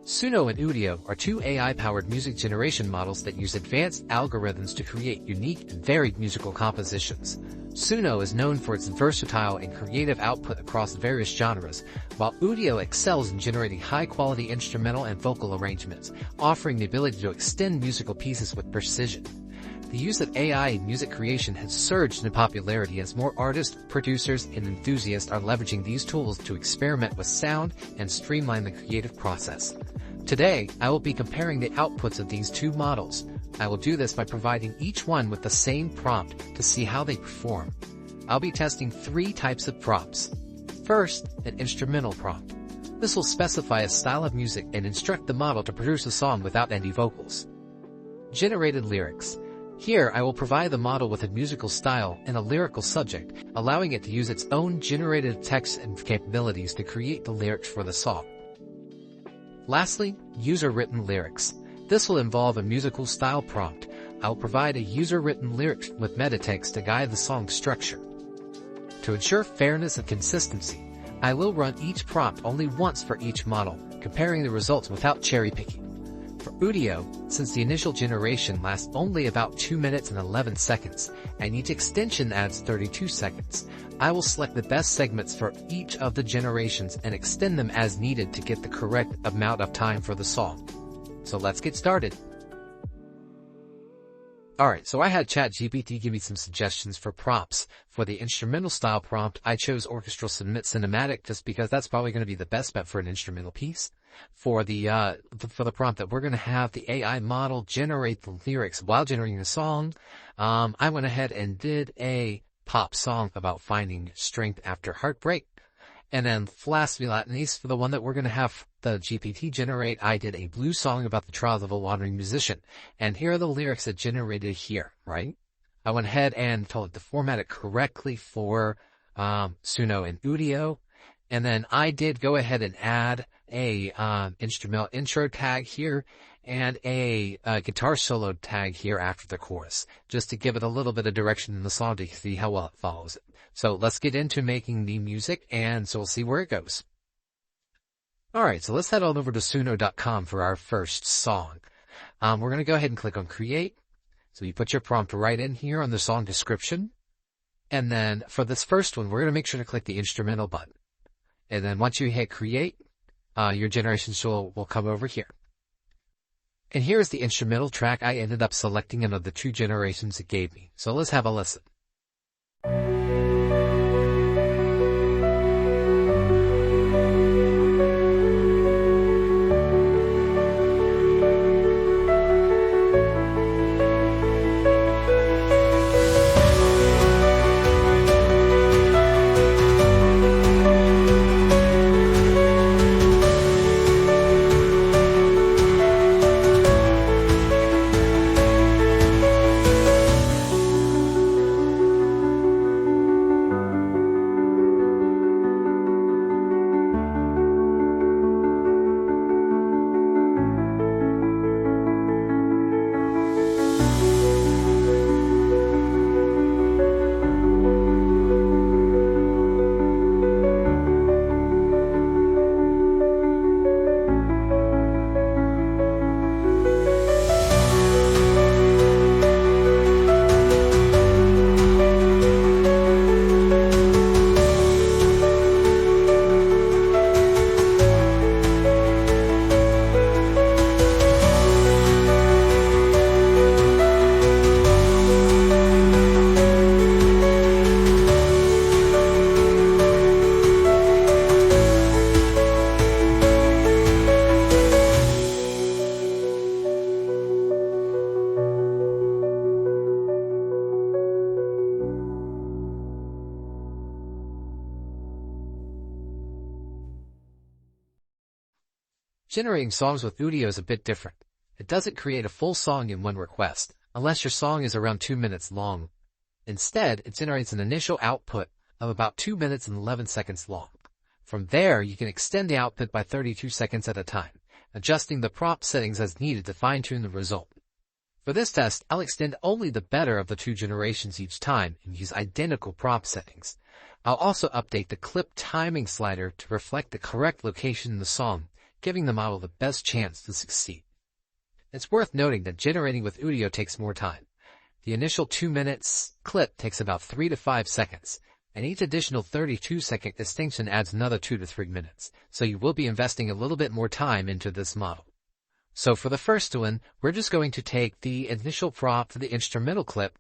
Suno and Udio are two AI-powered music generation models that use advanced algorithms to create unique and varied musical compositions. Suno is known for its versatile and creative output across various genres, while Udio excels in generating high-quality instrumental and vocal arrangements, offering the ability to extend musical pieces with precision. The use of AI in music creation has surged in popularity as more artists, producers, and enthusiasts are leveraging these tools to experiment with sound and streamline the creative process. Today, I will be comparing the outputs of these two models. I will do this by providing each one with the same prompt to see how they perform. I'll be testing three types of prompts. First, an instrumental prompt. This will specify a style of music and instruct the model to produce a song without any vocals. Generated lyrics. Here, I will provide the model with a musical style and a lyrical subject, allowing it to use its own generated text and capabilities to create the lyrics for the song. Lastly, user-written lyrics. This will involve a musical style prompt. I will provide a user-written lyrics with meta text to guide the song's structure. To ensure fairness and consistency, I will run each prompt only once for each model, comparing the results without cherry-picking. For Udio, since the initial generation lasts only about 2 minutes and 11 seconds, and each extension adds 32 seconds, I will select the best segments for each of the generations and extend them as needed to get the correct amount of time for the song. So let's get started. Alright, so I had ChatGPT give me some suggestions for prompts. For the instrumental style prompt, I chose orchestral submit cinematic just because that's probably going to be the best bet for an instrumental piece. For the prompt that we're going to have the AI model generate the lyrics while generating the song, I went ahead and did a pop song about finding strength after heartbreak. And then last but not least, for the one that we're going to have the GPT generate, I did a blues song about the trials of a wandering musician. And here are the lyrics that generated here, right? I went ahead and told it to format it correctly for Suno and Udio. And then I did go ahead and add a instrumental intro tag here and a guitar solo tag here after the chorus, just to give it a little bit of direction in the song to see how well it follows it. So let's get into making the music, and so we'll see where it goes. Alright, so let's head on over to Suno.com for our first song. We're going to go ahead and click on Create. So you put your prompt right in here on the song description. And then for this first one, we're going to make sure to click the instrumental button. And then once you hit Create, your generation tool will come over here. And here's the instrumental track I ended up selecting out of the two generations it gave me. So let's have a listen. Generating songs with Udio is a bit different. It doesn't create a full song in one request, unless your song is around 2 minutes long. Instead, it generates an initial output of about 2 minutes and 11 seconds long. From there, you can extend the output by 32 seconds at a time, adjusting the prompt settings as needed to fine-tune the result. For this test, I'll extend only the better of the two generations each time and use identical prompt settings. I'll also update the clip timing slider to reflect the correct location in the song, giving the model the best chance to succeed. It's worth noting that generating with Udio takes more time. The initial 2 minutes clip takes about 3 to 5 seconds, and each additional 32-second distinction adds another 2 to 3 minutes, so you will be investing a little bit more time into this model. So for the first one, we're just going to take the initial prompt for the instrumental clip,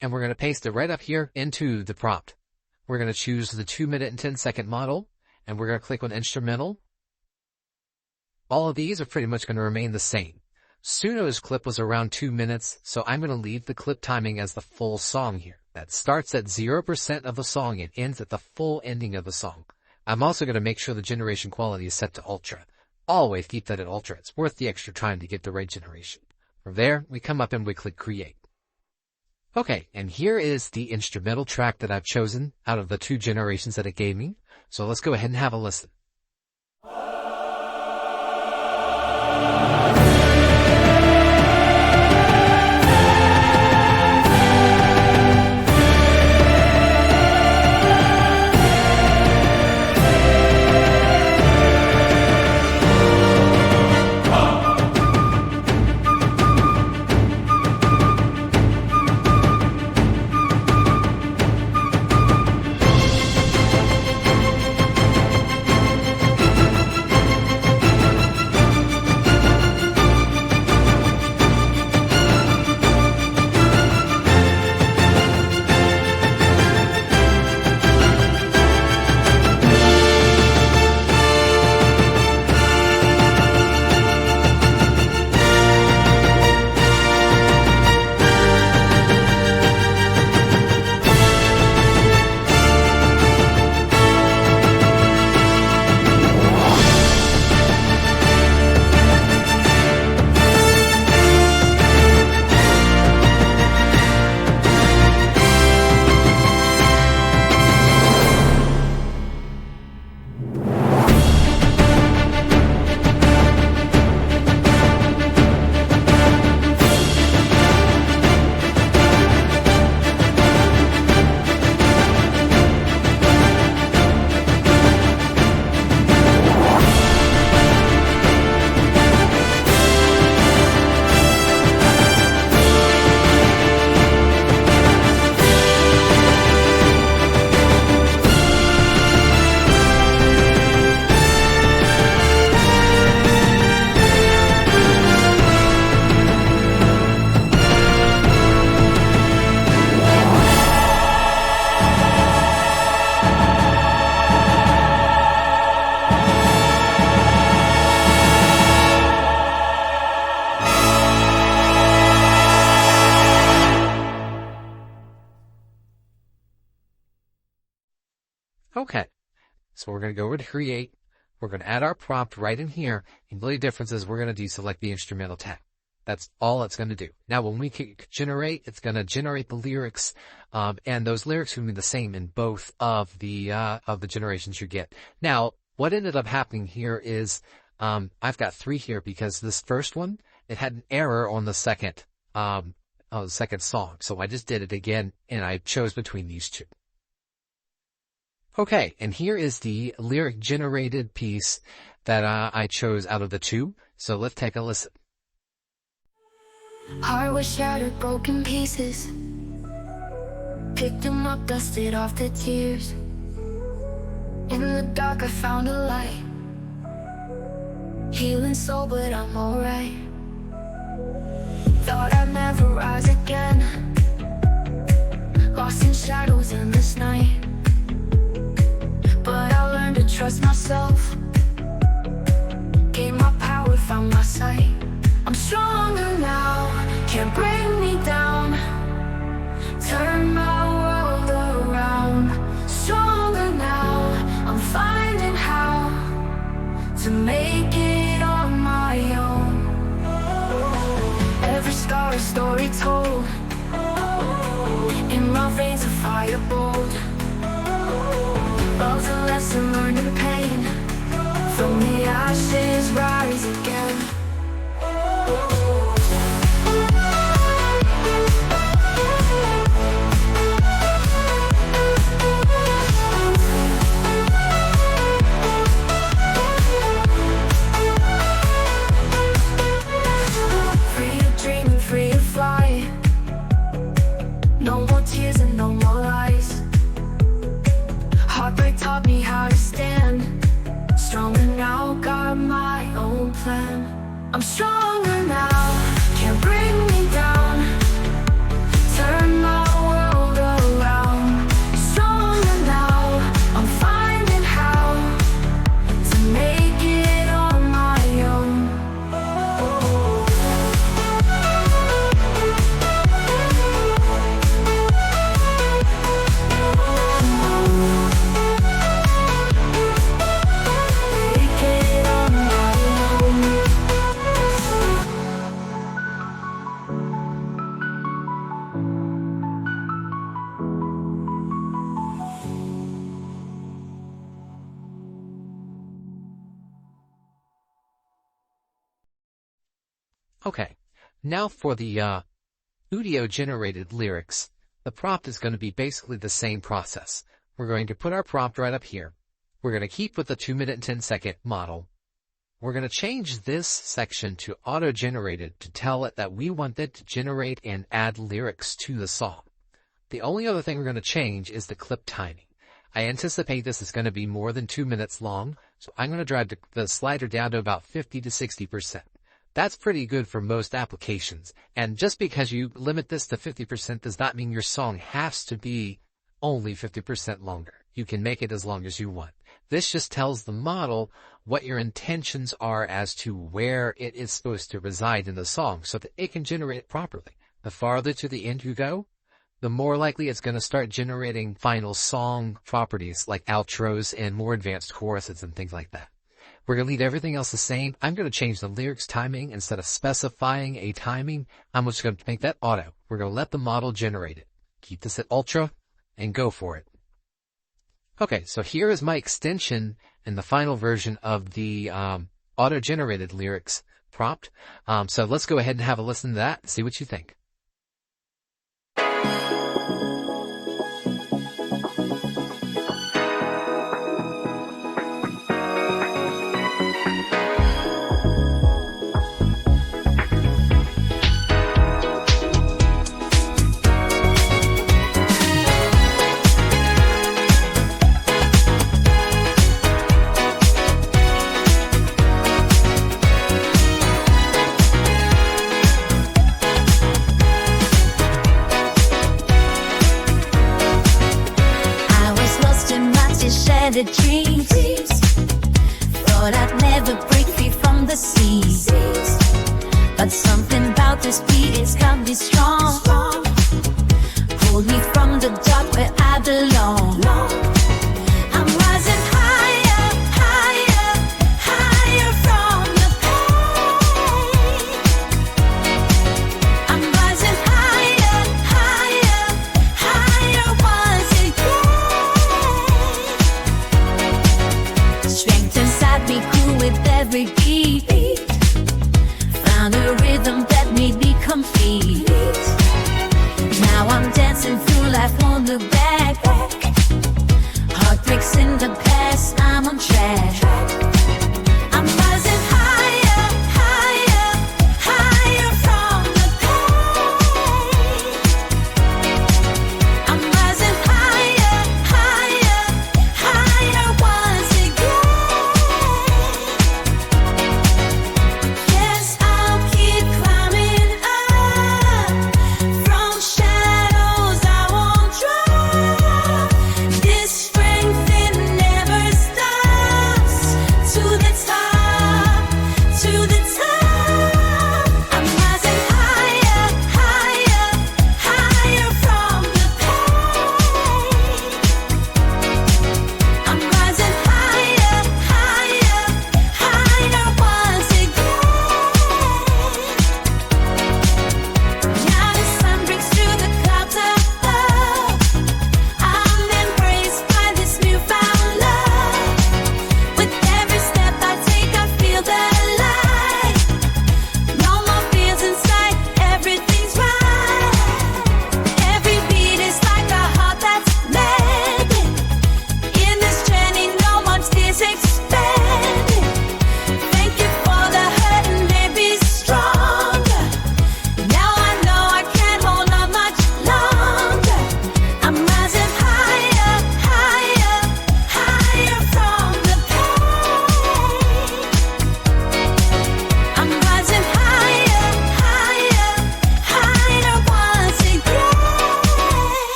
and we're going to paste it right up here into the prompt. We're going to choose the 2 minute and 10-second model, and we're going to click on instrumental. All of these are pretty much going to remain the same. Suno's clip was around 2 minutes, so I'm going to leave the clip timing as the full song here. That starts at 0% of the song and ends at the full ending of the song. I'm also going to make sure the generation quality is set to ultra. Always keep that at ultra. It's worth the extra time to get the right generation. From there, we come up and we click create. Okay, and here is the instrumental track that I've chosen out of the 2 generations that it gave me. So let's go ahead and have a listen. Okay, so we're going to go over to create. We're going to add our prompt right in here. And the only difference is we're going to deselect the instrumental tag. That's all it's going to do. Now, when we click generate, it's going to generate the lyrics, and those lyrics will be the same in both of the generations you get. Now, what ended up happening here is I've got 3 here because this first one, it had an error on the second song. So I just did it again, and I chose between these 2. Okay, and here is the lyric generated piece that I chose out of the 2. So let's take a listen. Heart was shattered, broken pieces. Picked them up, dusted off the tears. In the dark I found a light. Healing soul, but I'm alright. Thought I'd never rise again. Lost in shadows in this night. But I learned to trust myself. Gained my power, found my sight. I'm stronger now, can't bring me down. Turn my world around. Stronger now, I'm finding how to make it on my own. Every scar a story told. In my veins a fire bold. Love's a lesson learned in pain. From the ashes rise again. plan. I'm stronger now, can't bring me down. Turn my world around. Stronger now, I'm finding how to make it on my own. Make it on my own. Okay, now for the Udio-generated lyrics, the prompt is going to be basically the same process. We're going to put our prompt right up here. We're going to keep with the 2-minute and 10-second model. We're going to change this section to auto-generated to tell it that we want it to generate and add lyrics to the song. The only other thing we're going to change is the clip timing. I anticipate this is going to be more than 2 minutes long, so I'm going to drive the slider down to about 50 to 60%. That's pretty good for most applications, and just because you limit this to 50% does not mean your song has to be only 50% longer. You can make it as long as you want. This just tells the model what your intentions are as to where it is supposed to reside in the song so that it can generate it properly. The farther to the end you go, the more likely it's going to start generating final song properties like outros and more advanced choruses and things like that. We're going to leave everything else the same. I'm going to change the lyrics timing. Instead of specifying a timing, I'm just going to make that auto. We're going to let the model generate it. Keep this at ultra and go for it. Okay, so here is my extension in the final version of the auto-generated lyrics prompt. So let's go ahead and have a listen to that and see what you think. The dreams, thought I'd never break free from the seas, but something about this beat has got me strong. Pulled me from the dark where I belong. I'm rising higher, higher, higher from the pain. I'm rising higher, higher, higher once again. Strength inside me grew with every beat. Found a rhythm that made me complete.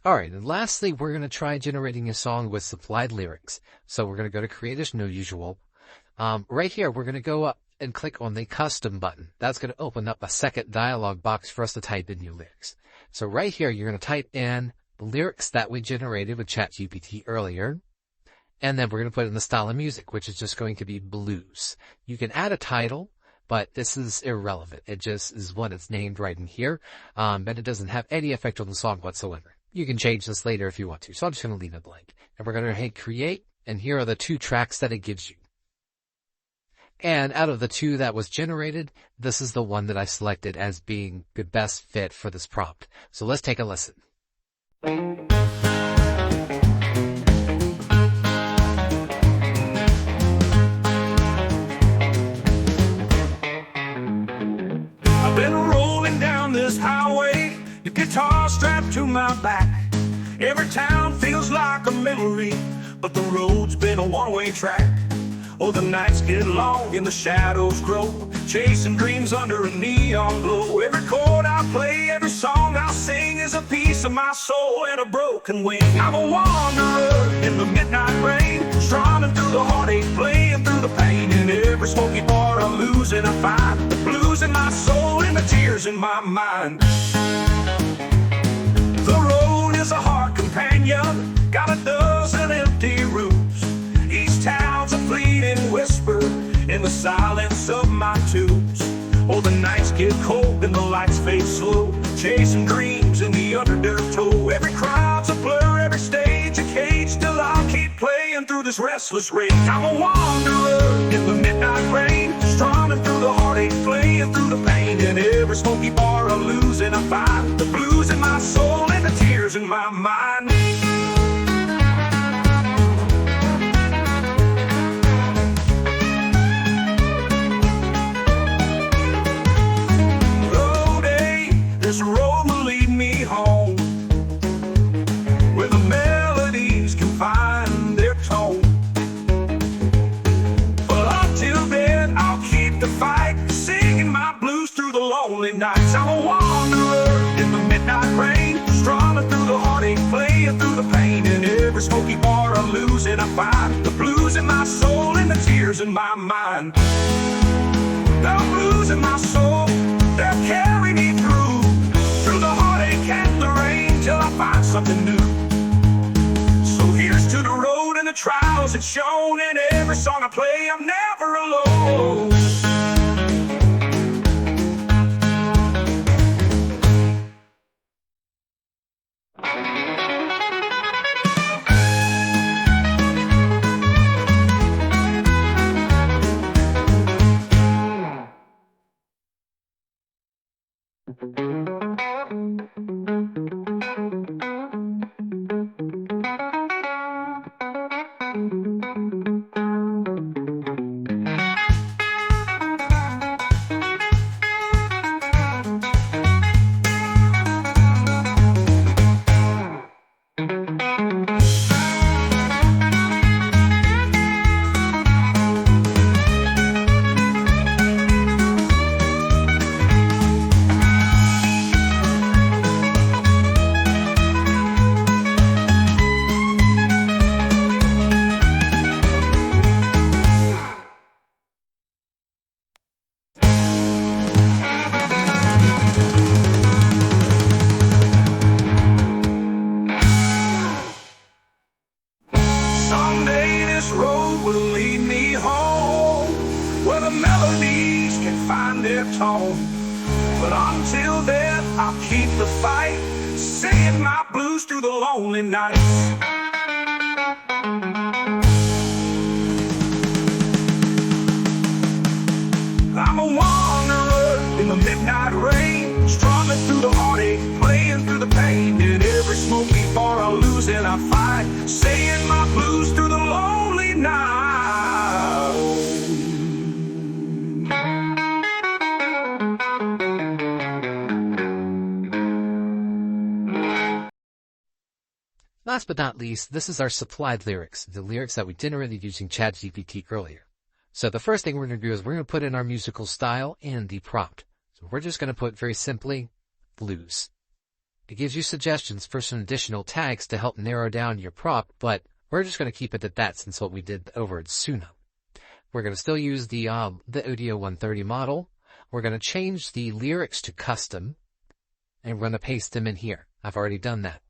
Alright, and lastly, we're going to try generating a song with supplied lyrics. So we're going to go to Create as no usual. Right here, we're going to go up and click on the Custom button. That's going to open up a second dialog box for us to type in new lyrics. So right here, you're going to type in the lyrics that we generated with ChatGPT earlier. And then we're going to put in the style of music, which is just going to be blues. You can add a title, but this is irrelevant. It just is what it's named right in here. And it doesn't have any effect on the song whatsoever. You can change this later if you want to. So I'm just going to leave it blank. And we're going to hit create. And here are the 2 tracks that it gives you. And out of the 2 that was generated, this is the one that I selected as being the best fit for this prompt. So let's take a listen. I've been rolling down this highway, the guitar strapped to my back. Every town feels like a memory, but the road's been a one-way track. Oh, the nights get long and the shadows grow, chasing dreams under a neon glow. Every chord I play, every song I sing is a piece of my soul and a broken wing. I'm a wanderer in the midnight rain, strumming through the heartache, playing through the pain. In every smoky bar I lose and I find the blues in my soul and the tears in my mind. The road is a hard companion, got a dozen empty rooms. Each town's a fleeting whisper in the silence of my tubes. Oh, the nights get cold and the lights fade slow, chasing dreams in the undertow. Every crowd's a blur, every stage a cage, still I'll keep playing through this restless rain. I'm a wanderer in the midnight rain, strumming through the heartache, playing through the pain. In every smoky bar I lose and I find the blues in my soul and the tears in my mind. This road will lead me home, where the melodies can find their tone. But until then, I'll keep the fight, singing my blues through the lonely nights. I'm a wanderer in the midnight rain, strumming through the heartache, playing through the pain. In every smoky bar I lose and I find the blues in my soul and the tears in my mind. The blues in my soul, they'll carry me through the heartache and the rain, till I find something new. So here's to the road and the trials it's shown. In every song I play, I'm never alone. But until then, I'll keep the fight, singing my blues through the lonely nights. I'm a wanderer in the midnight rain, strumming through the heartache, playing through the pain. In every smoky bar I lose and I fight, singing my blues through the lonely nights. Last but not least, this is our supplied lyrics, the lyrics that we generated using ChatGPT earlier. So the first thing we're going to do is we're going to put in our musical style and the prompt. So we're just going to put very simply, blues. It gives you suggestions for some additional tags to help narrow down your prompt, but we're just going to keep it at that since what we did over at Suno. We're going to still use the Udio 130 model. We're going to change the lyrics to custom, and we're going to paste them in here. I've already done that.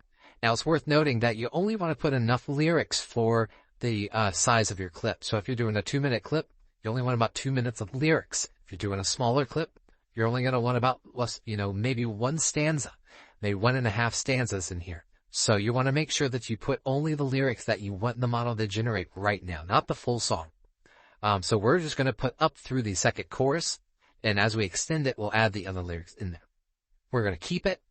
Now, it's worth noting that you only want to put enough lyrics for the size of your clip. So if you're doing a 2-minute clip, you only want about 2 minutes of lyrics. If you're doing a smaller clip, you're only going to want about, maybe one stanza, maybe 1.5 stanzas in here. So you want to make sure that you put only the lyrics that you want the model to generate right now, not the full song. So we're just going to put up through the second chorus, and as we extend it, we'll add the other lyrics in there. We're going to keep it.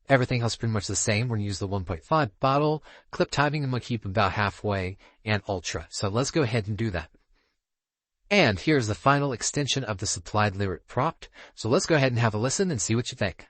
Everything else pretty much the same. We're going to use the 1.5 bottle. Clip timing, I'm going to keep about halfway, and ultra. So let's go ahead and do that. And here's the final extension of the supplied lyric prompt. So let's go ahead and have a listen and see what you think.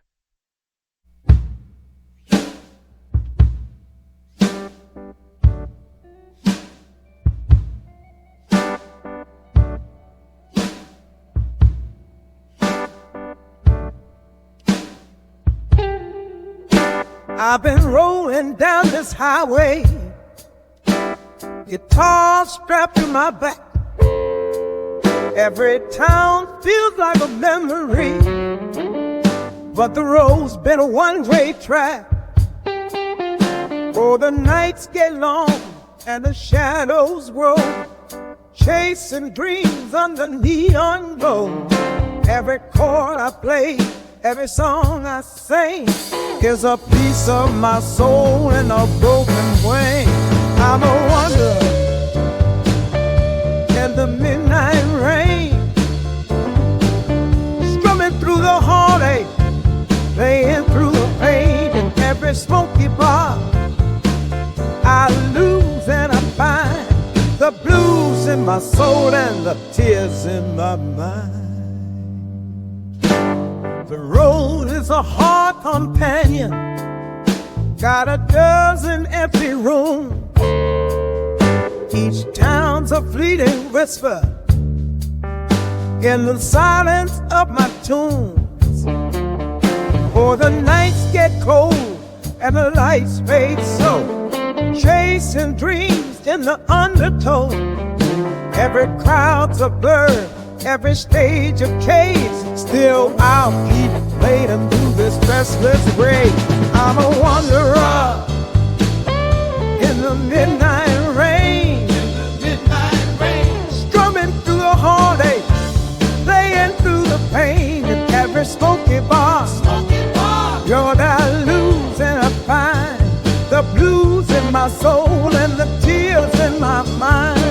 I've been rolling down this highway, guitar strapped to my back. Every town feels like a memory, but the road's been a one-way track. Oh, the nights get long and the shadows grow, chasing dreams under neon glow. Every chord I play, every song I sing is a piece of my soul in a broken wing. I'm a wanderer in the midnight rain, strumming through the heartache, playing through the pain. In every smoky bar I lose and I find the blues in my soul and the tears in my mind. The road is a hard companion, got a dozen empty rooms. Each town's a fleeting whisper in the silence of my tunes. For the nights get cold and the lights fade slow, chasing dreams in the undertow. Every crowd's a blur, every stage of cage. Still I'll keep playing through this restless race. I'm a wanderer in the midnight rain, strumming through the heartache, playing through the pain. In every smoky bar, you're that I lose and I find the blues in my soul and the tears in my mind.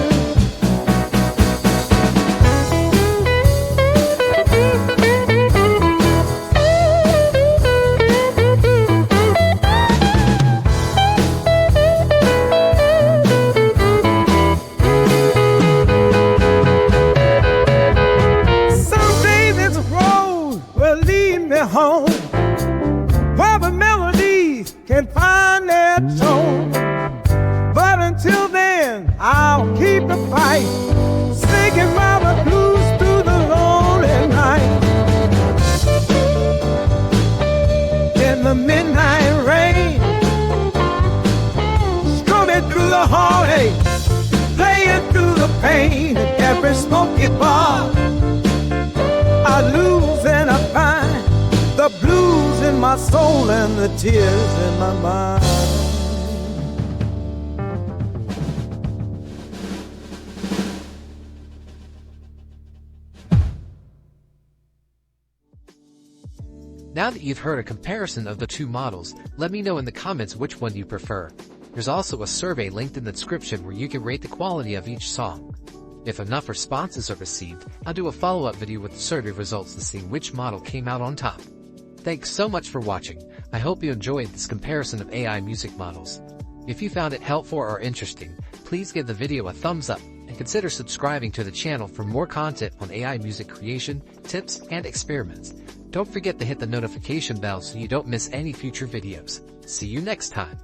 Home, where the melodies can find their tone. But until then, I'll keep the fight, singing my blues through the lonely night. In the midnight rain, strumming through the heartache, playing through the pain. In every smoky bar I lose and I find the blues in my soul and the tears in my mind. Now that you've heard a comparison of the two models, let me know in the comments which one you prefer. There's also a survey linked in the description where you can rate the quality of each song. If enough responses are received, I'll do a follow-up video with the survey results to see which model came out on top. Thanks so much for watching. I hope you enjoyed this comparison of AI music models. If you found it helpful or interesting, please give the video a thumbs up and consider subscribing to the channel for more content on AI music creation, tips, and experiments. Don't forget to hit the notification bell so you don't miss any future videos. See you next time.